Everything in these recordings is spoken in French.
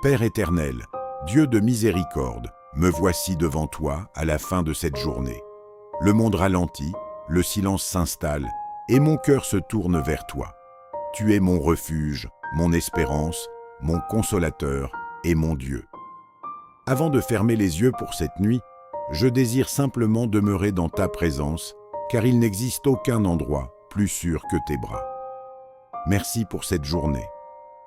Père éternel, Dieu de miséricorde, me voici devant toi à la fin de cette journée. Le monde ralentit, le silence s'installe, et mon cœur se tourne vers toi. Tu es mon refuge, mon espérance, mon consolateur et mon Dieu. Avant de fermer les yeux pour cette nuit, je désire simplement demeurer dans ta présence, car il n'existe aucun endroit plus sûr que tes bras. Merci pour cette journée.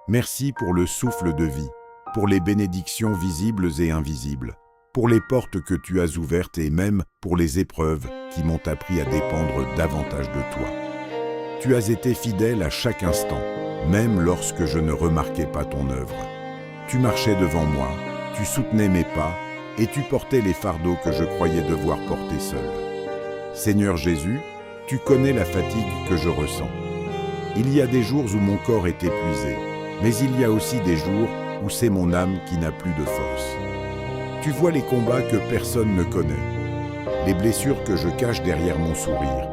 Merci pour le souffle de vie, pour les bénédictions visibles et invisibles, pour les portes que tu as ouvertes et même pour les épreuves qui m'ont appris à dépendre davantage de toi. Tu as été fidèle à chaque instant, même lorsque je ne remarquais pas ton œuvre. Tu marchais devant moi, tu soutenais mes pas et tu portais les fardeaux que je croyais devoir porter seul. Seigneur Jésus, tu connais la fatigue que je ressens. Il y a des jours où mon corps est épuisé, mais il y a aussi des jours où c'est mon âme qui n'a plus de force. Tu vois les combats que personne ne connaît, les blessures que je cache derrière mon sourire,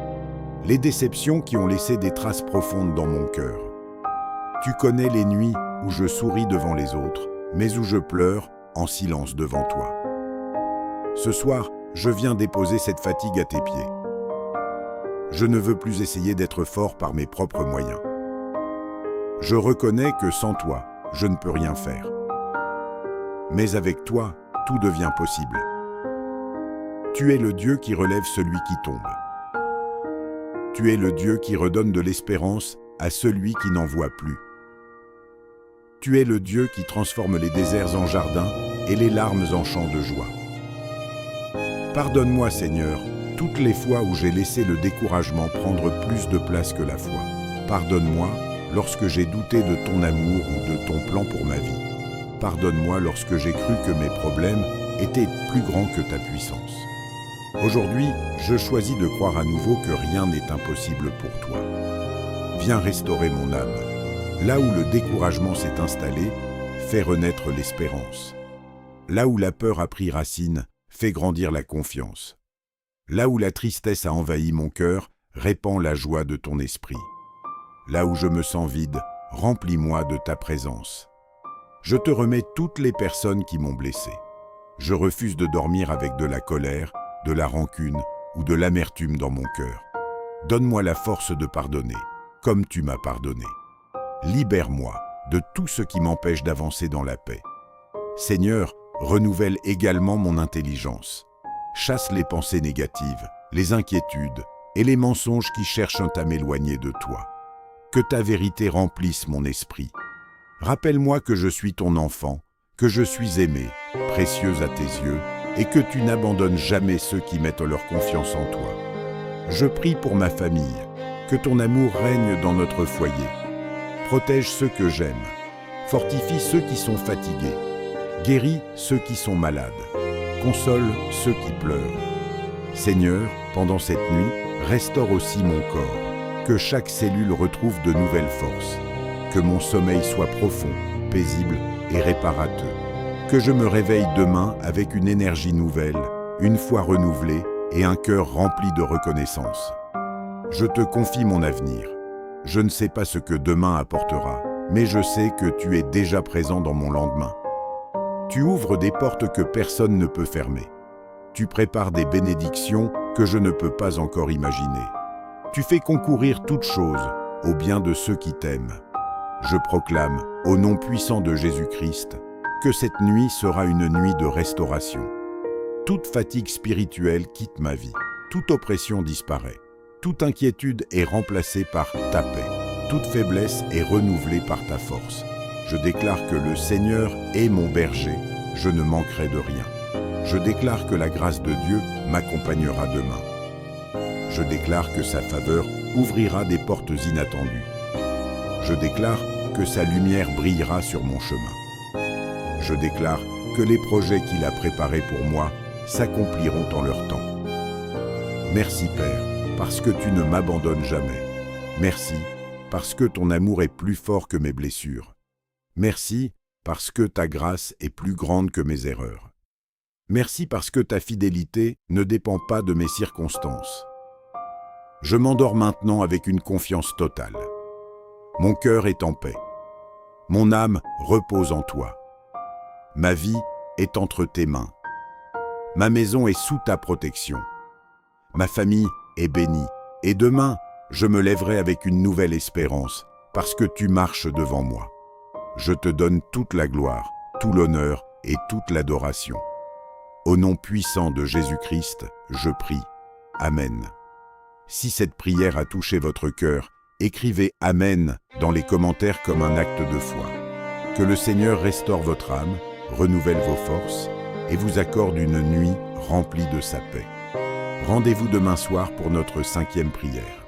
les déceptions qui ont laissé des traces profondes dans mon cœur. Tu connais les nuits où je souris devant les autres, mais où je pleure en silence devant toi. Ce soir, je viens déposer cette fatigue à tes pieds. Je ne veux plus essayer d'être fort par mes propres moyens. Je reconnais que sans toi, je ne peux rien faire. Mais avec toi, tout devient possible. Tu es le Dieu qui relève celui qui tombe. Tu es le Dieu qui redonne de l'espérance à celui qui n'en voit plus. Tu es le Dieu qui transforme les déserts en jardins et les larmes en chants de joie. Pardonne-moi, Seigneur, toutes les fois où j'ai laissé le découragement prendre plus de place que la foi. Pardonne-moi lorsque j'ai douté de ton amour ou de ton plan pour ma vie. Pardonne-moi lorsque j'ai cru que mes problèmes étaient plus grands que ta puissance. Aujourd'hui, je choisis de croire à nouveau que rien n'est impossible pour toi. Viens restaurer mon âme. Là où le découragement s'est installé, fais renaître l'espérance. Là où la peur a pris racine, fais grandir la confiance. Là où la tristesse a envahi mon cœur, répands la joie de ton esprit. Là où je me sens vide, remplis-moi de ta présence. Je te remets toutes les personnes qui m'ont blessé. Je refuse de dormir avec de la colère, de la rancune ou de l'amertume dans mon cœur. Donne-moi la force de pardonner, comme tu m'as pardonné. Libère-moi de tout ce qui m'empêche d'avancer dans la paix. Seigneur, renouvelle également mon intelligence. Chasse les pensées négatives, les inquiétudes et les mensonges qui cherchent à m'éloigner de toi. Que ta vérité remplisse mon esprit. Rappelle-moi que je suis ton enfant, que je suis aimé, précieuse à tes yeux, et que tu n'abandonnes jamais ceux qui mettent leur confiance en toi. Je prie pour ma famille, que ton amour règne dans notre foyer. Protège ceux que j'aime, fortifie ceux qui sont fatigués, guéris ceux qui sont malades, console ceux qui pleurent. Seigneur, pendant cette nuit, restaure aussi mon corps, que chaque cellule retrouve de nouvelles forces, que mon sommeil soit profond, paisible et réparateur, que je me réveille demain avec une énergie nouvelle, une foi renouvelée et un cœur rempli de reconnaissance. Je te confie mon avenir. Je ne sais pas ce que demain apportera, mais je sais que tu es déjà présent dans mon lendemain. Tu ouvres des portes que personne ne peut fermer. Tu prépares des bénédictions que je ne peux pas encore imaginer. Tu fais concourir toutes choses au bien de ceux qui t'aiment. Je proclame, au nom puissant de Jésus-Christ, que cette nuit sera une nuit de restauration. Toute fatigue spirituelle quitte ma vie, toute oppression disparaît, toute inquiétude est remplacée par ta paix, toute faiblesse est renouvelée par ta force. Je déclare que le Seigneur est mon berger, je ne manquerai de rien. Je déclare que la grâce de Dieu m'accompagnera demain. Je déclare que sa faveur ouvrira des portes inattendues. Je déclare que sa lumière brillera sur mon chemin. Je déclare que les projets qu'il a préparés pour moi s'accompliront en leur temps. Merci Père, parce que tu ne m'abandonnes jamais. Merci, parce que ton amour est plus fort que mes blessures. Merci, parce que ta grâce est plus grande que mes erreurs. Merci parce que ta fidélité ne dépend pas de mes circonstances. Je m'endors maintenant avec une confiance totale. Mon cœur est en paix. Mon âme repose en toi. Ma vie est entre tes mains. Ma maison est sous ta protection. Ma famille est bénie. Et demain, je me lèverai avec une nouvelle espérance, parce que tu marches devant moi. Je te donne toute la gloire, tout l'honneur et toute l'adoration. Au nom puissant de Jésus-Christ, je prie. Amen. Si cette prière a touché votre cœur, écrivez « Amen » dans les commentaires comme un acte de foi. Que le Seigneur restaure votre âme, renouvelle vos forces et vous accorde une nuit remplie de sa paix. Rendez-vous demain soir pour notre 5e prière.